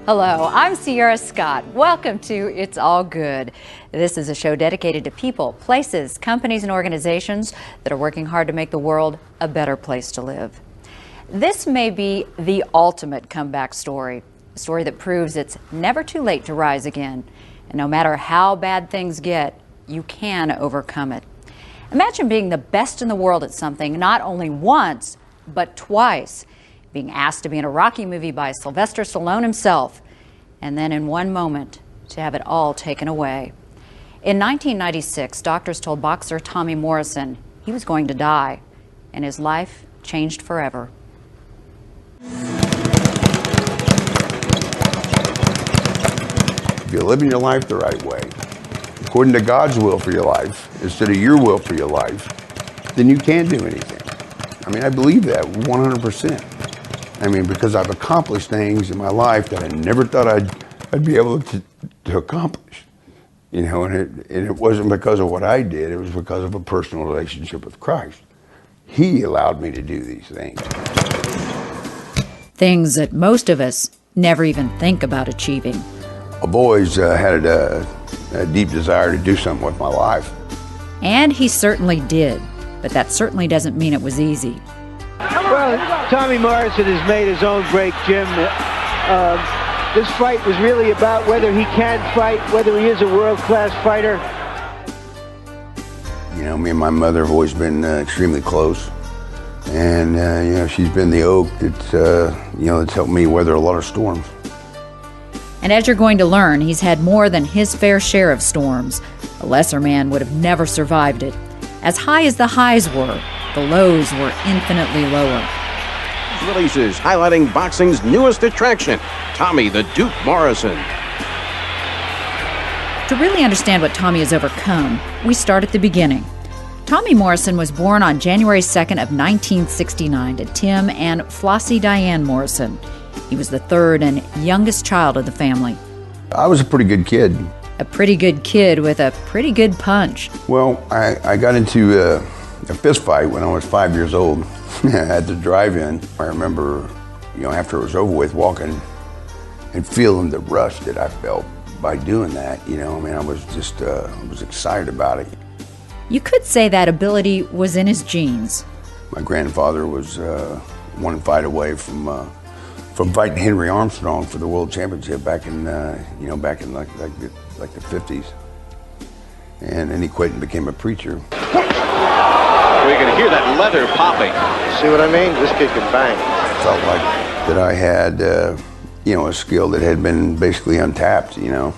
Hello, I'm Sierra Scott. Welcome to It's All Good. This is a show dedicated to people, places, companies, and organizations that are working hard to make the world a better place to live. This may be the ultimate comeback story, a story that proves it's never too late to rise again. And no matter how bad things get, you can overcome it. Imagine being the best in the world at something not only once, but twice. Being asked to be in a Rocky movie by Sylvester Stallone himself, and then in one moment to have it all taken away. In 1996, doctors told boxer Tommy Morrison he was going to die, and his life changed forever. If you're living your life the right way, according to God's will for your life, instead of your will for your life, then you can do anything. I mean, I believe that 100%. I mean, because I've accomplished things in my life that I never thought I'd be able to accomplish. You know, and it wasn't because of what I did, it was because of a personal relationship with Christ. He allowed me to do these things. Things that most of us never even think about achieving. I've always had a deep desire to do something with my life. And he certainly did, but that certainly doesn't mean it was easy. Well, Tommy Morrison has made his own break, Jim. This fight was really about whether he can fight, whether he is a world-class fighter. You know, me and my mother have always been extremely close. And, you know, she's been the oak that's, you know, that's helped me weather a lot of storms. And as you're going to learn, he's had more than his fair share of storms. A lesser man would have never survived it. As high as the highs were, the lows were infinitely lower. Releases highlighting boxing's newest attraction, Tommy the Duke Morrison. To really understand what Tommy has overcome, we start at the beginning. Tommy Morrison was born on January 2nd of 1969 to Tim and Flossie Diane Morrison. He was the third and youngest child of the family. I was a pretty good kid. A pretty good kid with a pretty good punch. Well, I got into a fist fight when I was 5 years old at the drive-in. I remember, you know, after it was over with, walking and feeling the rush that I felt by doing that. You know, I mean, I was just, was excited about it. You could say that ability was in his genes. My grandfather was one fight away from fighting Henry Armstrong for the world championship back in, you know, back in like the 50s. And then he quit and became a preacher. We can hear that leather popping. See what I mean? This kid can bang. Felt like that I had, you know, a skill that had been basically untapped, you know.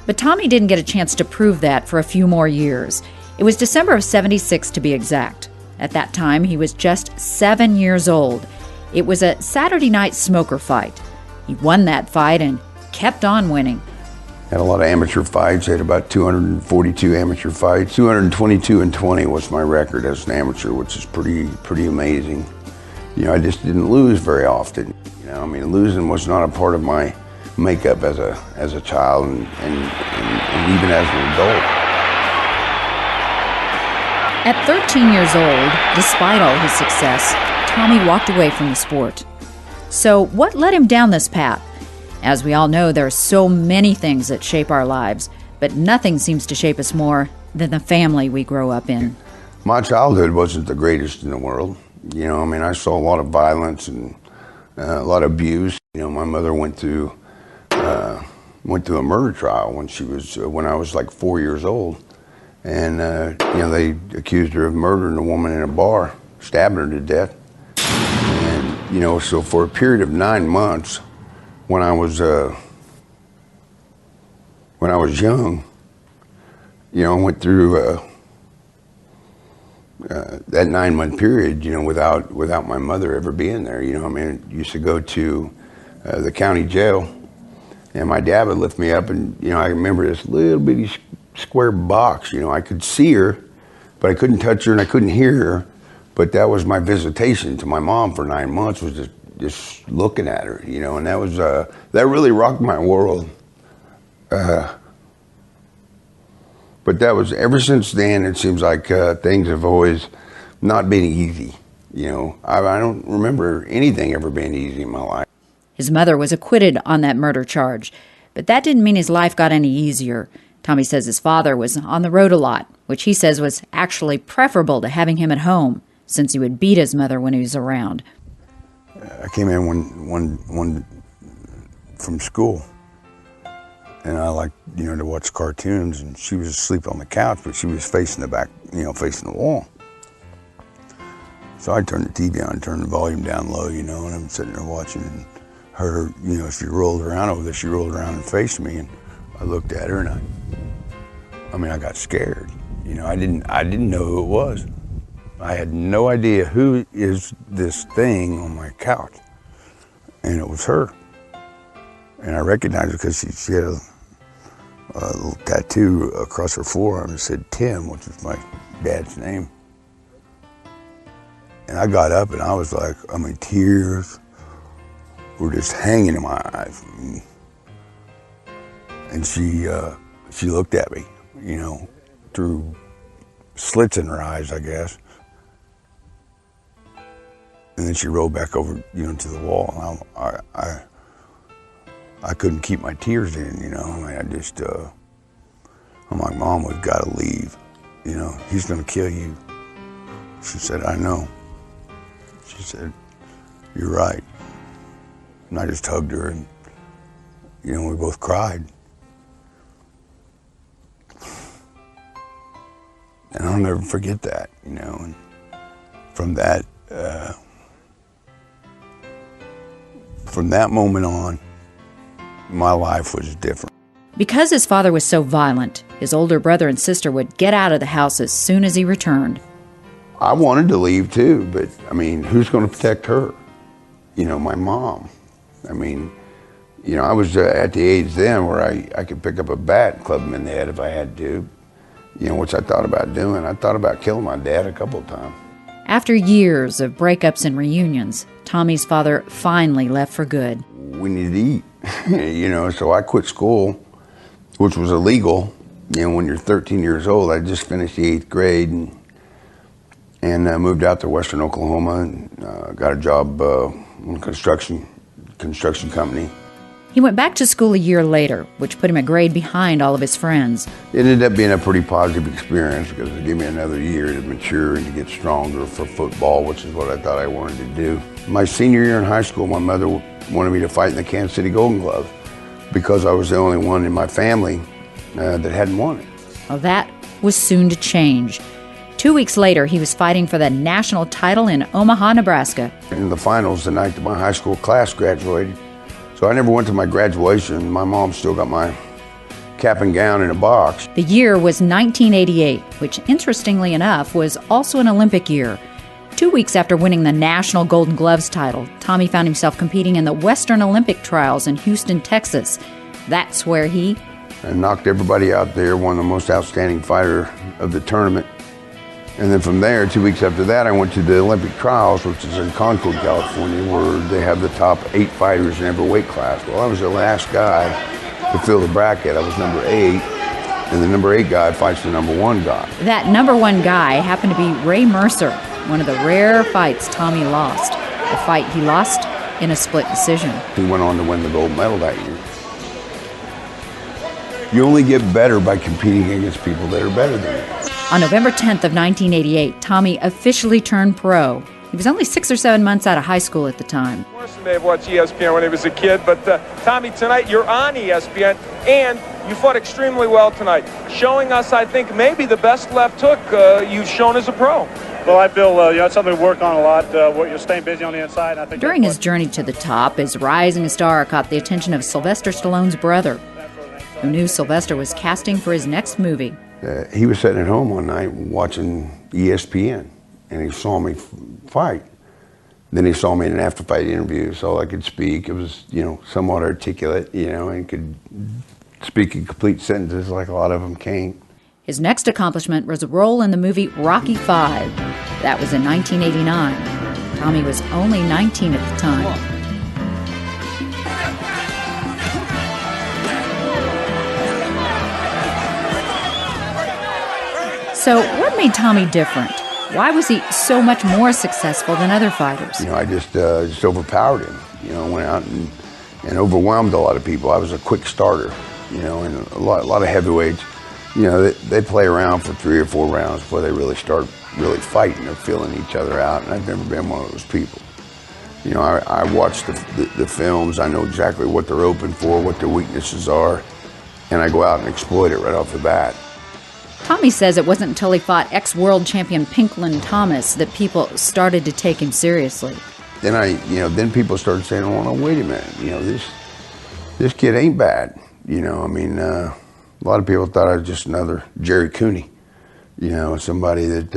But Tommy didn't get a chance to prove that for a few more years. It was December of '76 to be exact. At that time, he was just 7 years old. It was a Saturday night smoker fight. He won that fight and kept on winning. Had a lot of amateur fights. I had about 242 amateur fights. 222-20 was my record as an amateur, which is pretty amazing. You know, I just didn't lose very often. You know, I mean, losing was not a part of my makeup as a child and even as an adult. At 13 years old, despite all his success, Tommy walked away from the sport. So what led him down this path? As we all know, there are so many things that shape our lives, but nothing seems to shape us more than the family we grow up in. My childhood wasn't the greatest in the world. You know, I mean, I saw a lot of violence and a lot of abuse. You know, my mother went through a murder trial when I was like 4 years old. And, you know, they accused her of murdering a woman in a bar, stabbing her to death. And, you know, so for a period of 9 months, when I was young, you know, I went through that 9 month period, you know, without my mother ever being there. You know, I mean, I used to go to the county jail, and my dad would lift me up, and you know, I remember this little bitty square box. You know, I could see her, but I couldn't touch her and I couldn't hear her. But that was my visitation to my mom for 9 months, was just looking at her, you know, and that was that really rocked my world. But that was, ever since then, it seems like things have always not been easy. You know, I don't remember anything ever being easy in my life. His mother was acquitted on that murder charge, but that didn't mean his life got any easier. Tommy says his father was on the road a lot, which he says was actually preferable to having him at home, since he would beat his mother when he was around. I came in one from school, and I liked, to watch cartoons, and she was asleep on the couch, but she was facing the back, facing the wall. So I turned the TV on, turned the volume down low, and I'm sitting there watching, and her, she rolled around over there, she rolled around and faced me, and I looked at her, and I got scared. I didn't know who it was. I had no idea who is this thing on my couch, and it was her. And I recognized her because she had a little tattoo across her forearm that said Tim, which was my dad's name. And I got up, and I was like, tears were just hanging in my eyes. And she looked at me, through slits in her eyes, I guess. And then she rolled back over, to the wall. And I couldn't keep my tears in, I'm like, Mom, we've got to leave. He's going to kill you. She said, I know. She said, you're right. And I just hugged her, and, we both cried. And I'll never forget that, and from that moment on, my life was different. Because his father was so violent, his older brother and sister would get out of the house as soon as he returned. I wanted to leave too, but who's going to protect her? My mom. I was at the age then where I could pick up a bat and club him in the head if I had to, which I thought about doing. I thought about killing my dad a couple of times. After years of breakups and reunions, Tommy's father finally left for good. We needed to eat, so I quit school, which was illegal. When you're 13 years old, I just finished the 8th grade and moved out to Western Oklahoma and got a job in a construction company. He went back to school a year later, which put him a grade behind all of his friends. It ended up being a pretty positive experience because it gave me another year to mature and to get stronger for football, which is what I thought I wanted to do. My senior year in high school, my mother wanted me to fight in the Kansas City Golden Glove because I was the only one in my family that hadn't won it. Well, that was soon to change. 2 weeks later, he was fighting for the national title in Omaha, Nebraska. In the finals, the night that my high school class graduated, so I never went to my graduation. My mom still got my cap and gown in a box. The year was 1988, which interestingly enough was also an Olympic year. 2 weeks after winning the National Golden Gloves title, Tommy found himself competing in the Western Olympic Trials in Houston, Texas. That's where he knocked everybody out there, won the most outstanding fighter of the tournament. And then from there, 2 weeks after that, I went to the Olympic Trials, which is in Concord, California, where they have the top 8 fighters in every weight class. Well, I was the last guy to fill the bracket. I was number 8, and the number 8 guy fights the number 1 guy. That number 1 guy happened to be Ray Mercer, one of the rare fights Tommy lost, a fight he lost in a split decision. He went on to win the gold medal that year. You only get better by competing against people that are better than you. On November 10th of 1988, Tommy officially turned pro. He was only 6 or 7 months out of high school at the time. Morrison may have watched ESPN when he was a kid, but Tommy, tonight you're on ESPN, and you fought extremely well tonight, showing us, I think, maybe the best left hook you've shown as a pro. Well, I feel that's something we work on a lot. You're staying busy on the inside. I think during his journey to the top, his rising star caught the attention of Sylvester Stallone's brother, who knew Sylvester was casting for his next movie. He was sitting at home one night watching ESPN, and he saw me fight. Then he saw me in an after-fight interview, so I could speak. It was, somewhat articulate, and could speak in complete sentences like a lot of them can't. His next accomplishment was a role in the movie Rocky V. That was in 1989. Tommy was only 19 at the time. So what made Tommy different? Why was he so much more successful than other fighters? I just overpowered him. Went out and and overwhelmed a lot of people. I was a quick starter, you know, and a lot of heavyweights, you know, they play around for 3 or 4 rounds before they really start fighting or feeling each other out, and I've never been one of those people. You know, I watch the films, I know exactly what they're open for, what their weaknesses are, and I go out and exploit it right off the bat. Tommy says it wasn't until he fought ex-world champion Pinklin Thomas that people started to take him seriously. Then people started saying, oh, no, wait a minute, you know, this kid ain't bad. You know, I mean, a lot of people thought I was just another Jerry Cooney, you know, somebody that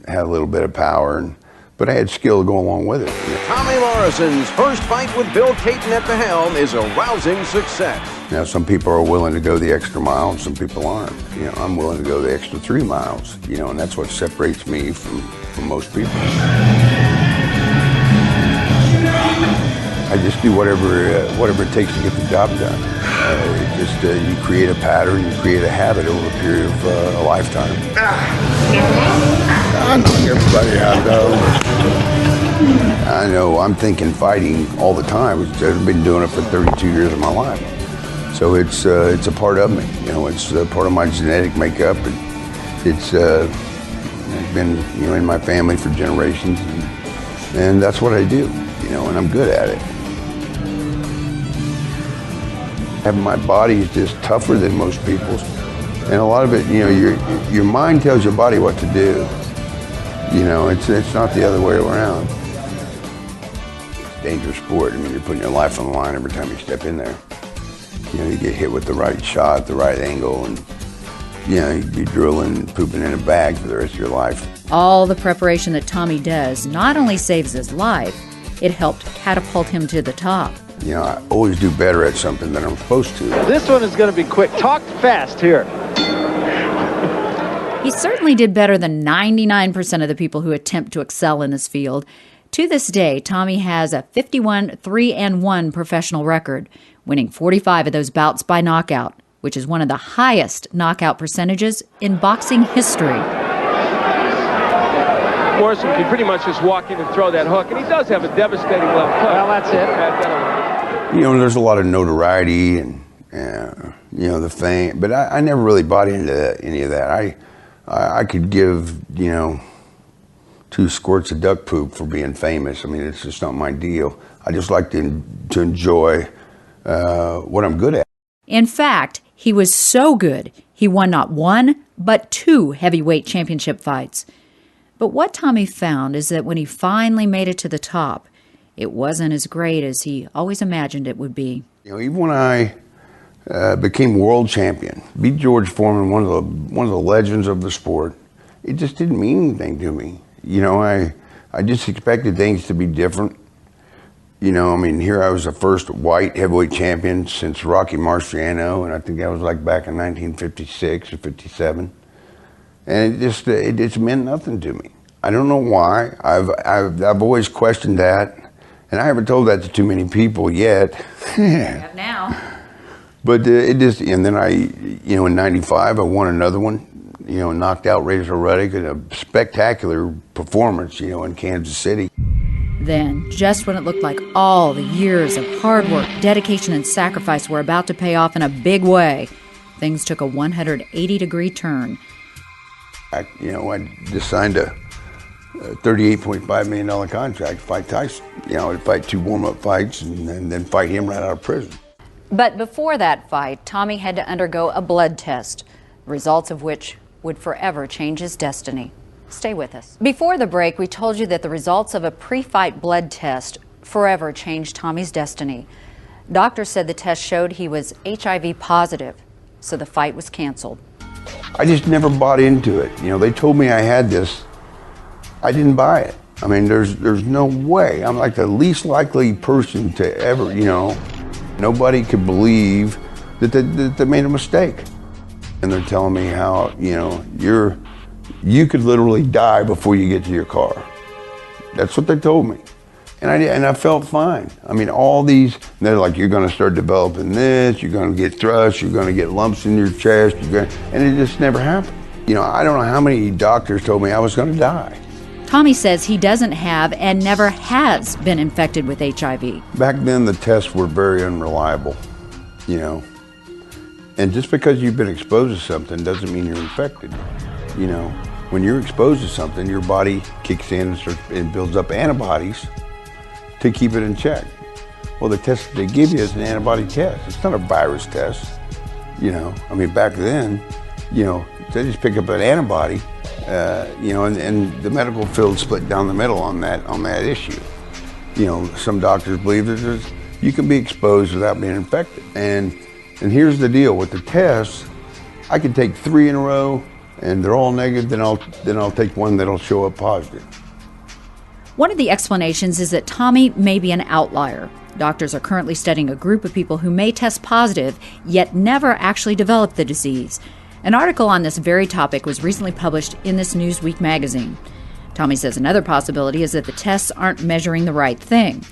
had a little bit of power, but I had skill to go along with it. Tommy Morrison's first fight with Bill Caton at the helm is a rousing success. Now, some people are willing to go the extra mile and some people aren't. You know, I'm willing to go the extra 3 miles, you know, and that's what separates me from most people. I just do whatever it takes to get the job done. You create a pattern, you create a habit over a period of a lifetime. I knock everybody out, though. I know, I'm thinking fighting all the time. I've been doing it for 32 years of my life. So it's a part of me, you know, it's a part of my genetic makeup. It's been, you know, in my family for generations, and that's what I do, you know, and I'm good at it. My body is just tougher than most people's, and a lot of it, you know, your mind tells your body what to do. You know, it's not the other way around. It's a dangerous sport. I mean, you're putting your life on the line every time you step in there. You know, you get hit with the right shot, the right angle, and you know, you'd be drooling and pooping in a bag for the rest of your life. All the preparation that Tommy does not only saves his life, it helped catapult him to the top. You know, I always do better at something than I'm supposed to. This one is going to be quick. Talk fast here. He certainly did better than 99% of the people who attempt to excel in this field. To this day, Tommy has a 51-3-1 professional record, winning 45 of those bouts by knockout, which is one of the highest knockout percentages in boxing history. Morrison can pretty much just walk in and throw that hook, and he does have a devastating left hook. Well, that's it. You know, there's a lot of notoriety and you know, the fame, but I never really bought into any of that. I could give, you know, 2 squirts of duck poop for being famous. I mean, it's just not my deal. I just like to enjoy what I'm good at. In fact, he was so good, he won not 1, but 2 heavyweight championship fights. But what Tommy found is that when he finally made it to the top, it wasn't as great as he always imagined it would be. You know, even when I became world champion, beat George Foreman, one of the legends of the sport, it just didn't mean anything to me. You know, I just expected things to be different. You know, I mean, here I was the first white heavyweight champion since Rocky Marciano, and I think that was like back in 1956 or 57. And it just meant nothing to me. I don't know why. I've always questioned that, and I haven't told that to too many people yet. You have now. But it just, and then you know, in '95 I won another one. You know, knocked out Razor Ruddock in a spectacular performance, you know, in Kansas City. Then, just when it looked like all the years of hard work, dedication, and sacrifice were about to pay off in a big way, things took a 180-degree turn. I just signed a $38.5 million contract to fight Tyson. You know, to fight 2 warm-up fights and then fight him right out of prison. But before that fight, Tommy had to undergo a blood test, the results of which would forever change his destiny. Stay with us. Before the break, we told you that the results of a pre-fight blood test forever changed Tommy's destiny. Doctors said the test showed he was HIV positive, so the fight was canceled. I just never bought into it. You know, they told me I had this. I didn't buy it. I mean, there's no way. I'm like the least likely person to ever, you know, nobody could believe that they made a mistake. And they're telling me how, you know, you could literally die before you get to your car. That's what they told me. And I felt fine. I mean, all these, they're like, you're gonna start developing this, you're gonna get thrush, you're gonna get lumps in your chest, and it just never happened. You know, I don't know how many doctors told me I was gonna die. Tommy says he doesn't have and never has been infected with HIV. Back then, the tests were very unreliable, you know. And just because you've been exposed to something doesn't mean you're infected, you know. When you're exposed to something, your body kicks in and builds up antibodies to keep it in check. Well, the test that they give you is an antibody test. It's not a virus test, you know. I mean, back then, you know, they just pick up an antibody, you know, and the medical field split down the middle on that issue. You know, some doctors believe that you can be exposed without being infected. And here's the deal with the tests: I can take 3 in a row, and they're all negative. Then I'll take one that'll show up positive. One of the explanations is that Tommy may be an outlier. Doctors are currently studying a group of people who may test positive, yet never actually develop the disease. An article on this very topic was recently published in this Newsweek magazine. Tommy says another possibility is that the tests aren't measuring the right thing.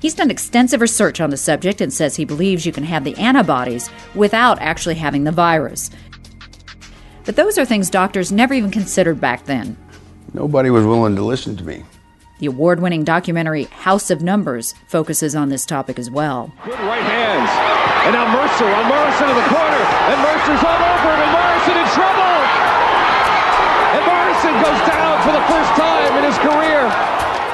He's done extensive research on the subject and says he believes you can have the antibodies without actually having the virus. But those are things doctors never even considered back then. Nobody was willing to listen to me. The award-winning documentary House of Numbers focuses on this topic as well. Good right hands. And now Morrison to the corner. And Mercer's all over him. And Morrison in trouble. And Morrison goes down for the first time in his career.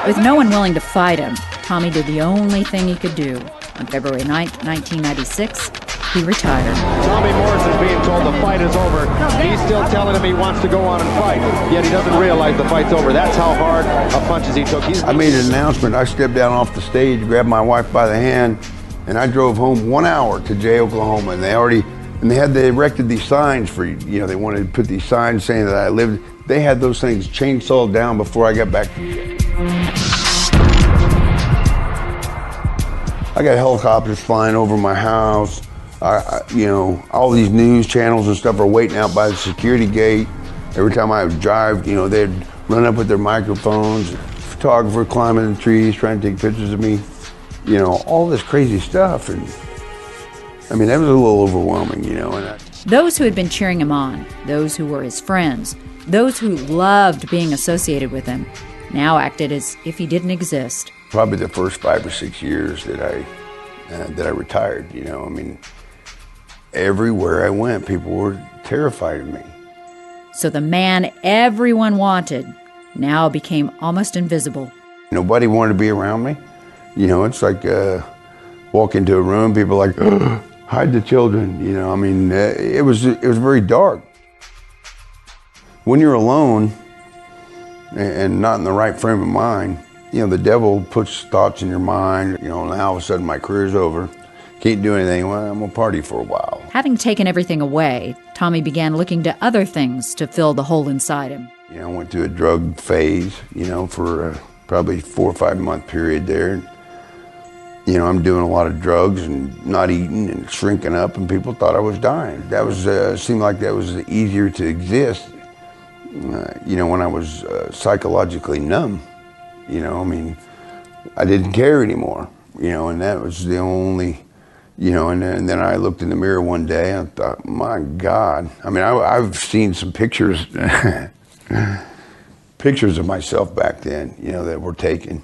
With no one willing to fight him, Tommy did the only thing he could do. On February 9th, 1996, he retired. Tommy Morrison's being told the fight is over. He's still telling him he wants to go on and fight, yet he doesn't realize the fight's over. That's how hard a punches he took. I made an announcement. I stepped down off the stage, grabbed my wife by the hand, and I drove home 1 hour to Jay, Oklahoma. And they erected these signs for, you know, they wanted to put these signs saying that I lived. They had those things chainsawed down before I got back to Jay. I got helicopters flying over my house. You know, all these news channels and stuff are waiting out by the security gate. Every time I would drive, you know, they'd run up with their microphones, photographer climbing the trees, trying to take pictures of me. You know, all this crazy stuff. And I mean, that was a little overwhelming, you know. Those who had been cheering him on, those who were his friends, those who loved being associated with him, now acted as if he didn't exist. Probably the first 5 or 6 years that I retired, you know. I mean, everywhere I went, people were terrified of me. So the man everyone wanted now became almost invisible. Nobody wanted to be around me. You know, it's like walk into a room, people are like, hide the children. You know, I mean, it was very dark. When you're alone and not in the right frame of mind, you know, the devil puts thoughts in your mind. You know, now all of a sudden my career's over. Can't do anything. Well, I'm gonna party for a while. Having taken everything away, Tommy began looking to other things to fill the hole inside him. You know, I went through a drug phase, you know, for probably 4 or 5 month period there. You know, I'm doing a lot of drugs and not eating and shrinking up, and people thought I was dying. That was seemed like that was easier to exist. You know, when I was psychologically numb. You know, I mean, I didn't care anymore. You know, and that was the only. You know, and then I looked in the mirror one day and I thought, my God. I mean, I've seen some pictures, pictures of myself back then, you know, that were taken.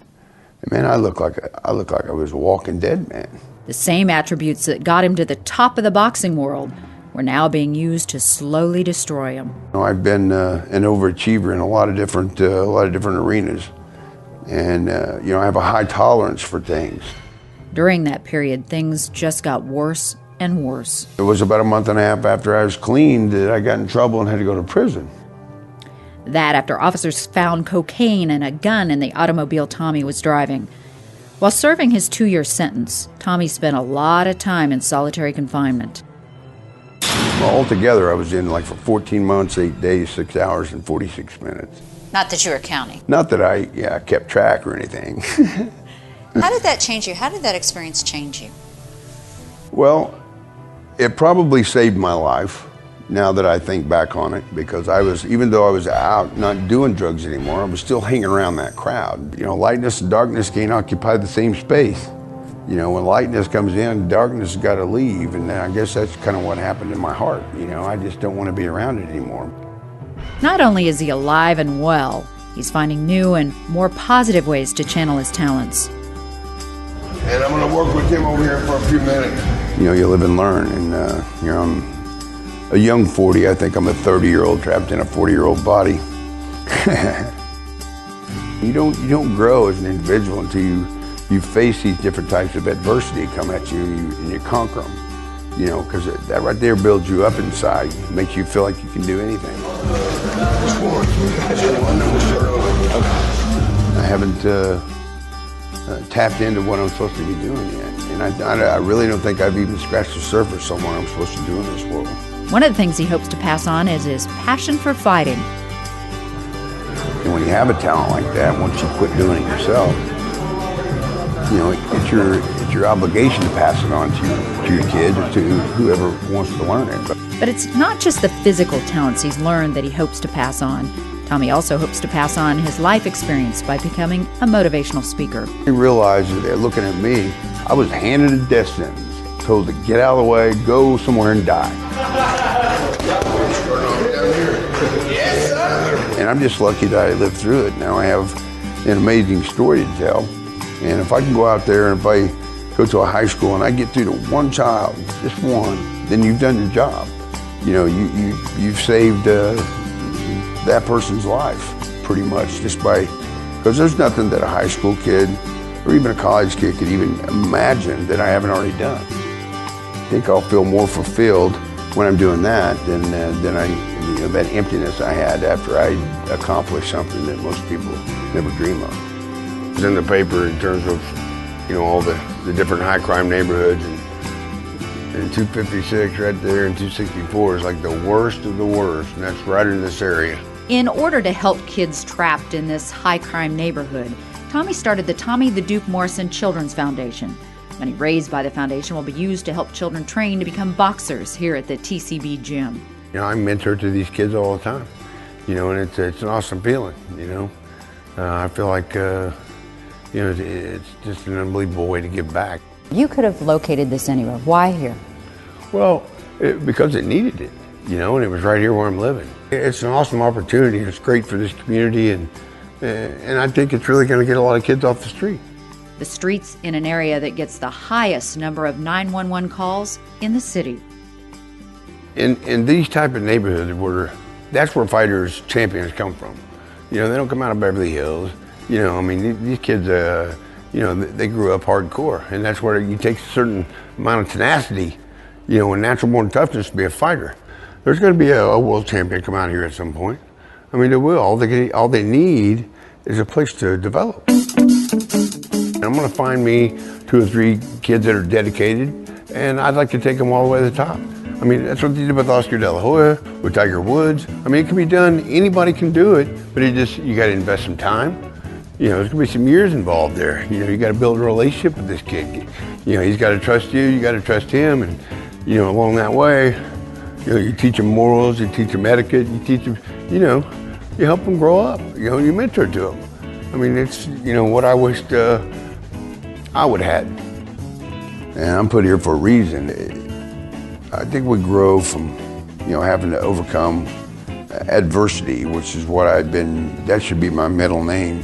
And man, I look like I was a walking dead man. The same attributes that got him to the top of the boxing world were now being used to slowly destroy him. You know, I've been an overachiever in a lot of different arenas, and you know, I have a high tolerance for things. During that period, things just got worse and worse. It was about a month and a half after I was clean that I got in trouble and had to go to prison. That after officers found cocaine and a gun in the automobile Tommy was driving. While serving his 2-year sentence, Tommy spent a lot of time in solitary confinement. Well, altogether, I was in like for 14 months, 8 days, 6 hours, and 46 minutes. Not that you were counting. Not that I kept track or anything. How did that change you? How did that experience change you? Well, it probably saved my life now that I think back on it, because even though I was out not doing drugs anymore, I was still hanging around that crowd. You know, lightness and darkness can't occupy the same space. You know, when lightness comes in, darkness has got to leave, and I guess that's kind of what happened in my heart. You know, I just don't want to be around it anymore. Not only is he alive and well, He's finding new and more positive ways to channel his talents. And I'm going to work with him over here for a few minutes. You know, you live and learn, and you know, I'm a young 40. I think I'm a 30-year-old trapped in a 40-year-old body. You don't grow as an individual until you face these different types of adversity come at you, and you conquer them. You know, because that right there builds you up inside, makes you feel like you can do anything. I haven't tapped into what I'm supposed to be doing yet, and I really don't think I've even scratched the surface on what I'm supposed to do in this world. One of the things he hopes to pass on is his passion for fighting. And when you have a talent like that, once you quit doing it yourself, you know, it's your obligation to pass it on to your kid or to whoever wants to learn it. But it's not just the physical talents he's learned that he hopes to pass on. Tommy also hopes to pass on his life experience by becoming a motivational speaker. He realized that they're looking at me. I was handed a death sentence, told to get out of the way, go somewhere and die. And I'm just lucky that I lived through it. Now I have an amazing story to tell. And if I can go out there and if I go to a high school and I get through to one child, just one, then you've done your job. You know, you've saved that person's life pretty much just by, because there's nothing that a high school kid or even a college kid could even imagine that I haven't already done. I think I'll feel more fulfilled when I'm doing that than I, you know, that emptiness I had after I accomplished something that most people never dream of. It was in the paper in terms of, you know, all the different high crime neighborhoods, and 256 right there and 264 is like the worst of the worst, and that's right in this area. In order to help kids trapped in this high crime neighborhood, Tommy started the Tommy the Duke Morrison Children's Foundation. Money raised by the foundation will be used to help children train to become boxers here at the TCB gym. You know, I mentor to these kids all the time, you know, and it's an awesome feeling, you know. I feel like, you know, it's just an unbelievable way to give back. You could have located this anywhere. Why here? Well, because it needed it, you know, and it was right here where I'm living. It's an awesome opportunity. It's great for this community, and I think it's really going to get a lot of kids off the street. The streets in an area that gets the highest number of 911 calls in the city. In these type of neighborhoods, that's where fighters, champions come from. You know, they don't come out of Beverly Hills. You know, I mean, these kids, you know, they grew up hardcore, and that's where you take a certain amount of tenacity, you know, and natural born toughness to be a fighter. There's going to be a world champion come out here at some point. I mean, they will. All they need is a place to develop. And I'm going to find me 2 or 3 kids that are dedicated, and I'd like to take them all the way to the top. I mean, that's what they did with Oscar De La Hoya, with Tiger Woods. I mean, it can be done. Anybody can do it, but you got to invest some time. You know, there's going to be some years involved there. You know, you got to build a relationship with this kid. You know, he's got to trust you. You got to trust him, and you know, along that way, you know, you teach them morals, you teach them etiquette, you teach them, you know, you help them grow up. You know, you mentor to them. I mean, it's, you know, what I wished I would have had. And I'm put here for a reason. I think we grow from, you know, having to overcome adversity, which is what I've been, that should be my middle name.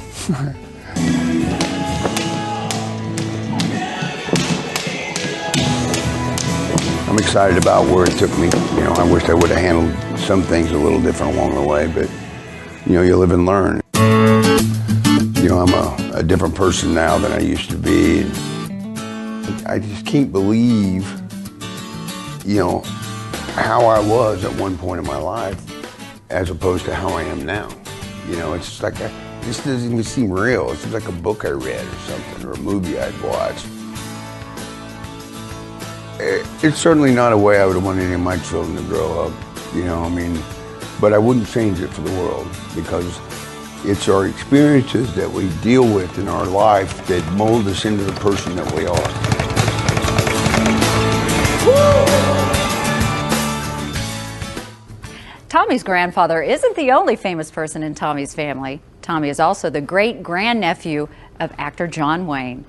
I'm excited about where it took me. You know, I wish I would have handled some things a little different along the way, but, you know, you live and learn. You know, I'm a different person now than I used to be. I just can't believe, you know, how I was at one point in my life as opposed to how I am now. You know, it's just like, this doesn't even seem real. It's just like a book I read or something, or a movie I'd watched. It's certainly not a way I would want any of my children to grow up, you know, I mean, but I wouldn't change it for the world, because it's our experiences that we deal with in our life that mold us into the person that we are. Tommy's grandfather isn't the only famous person in Tommy's family. Tommy is also the great-grandnephew of actor John Wayne.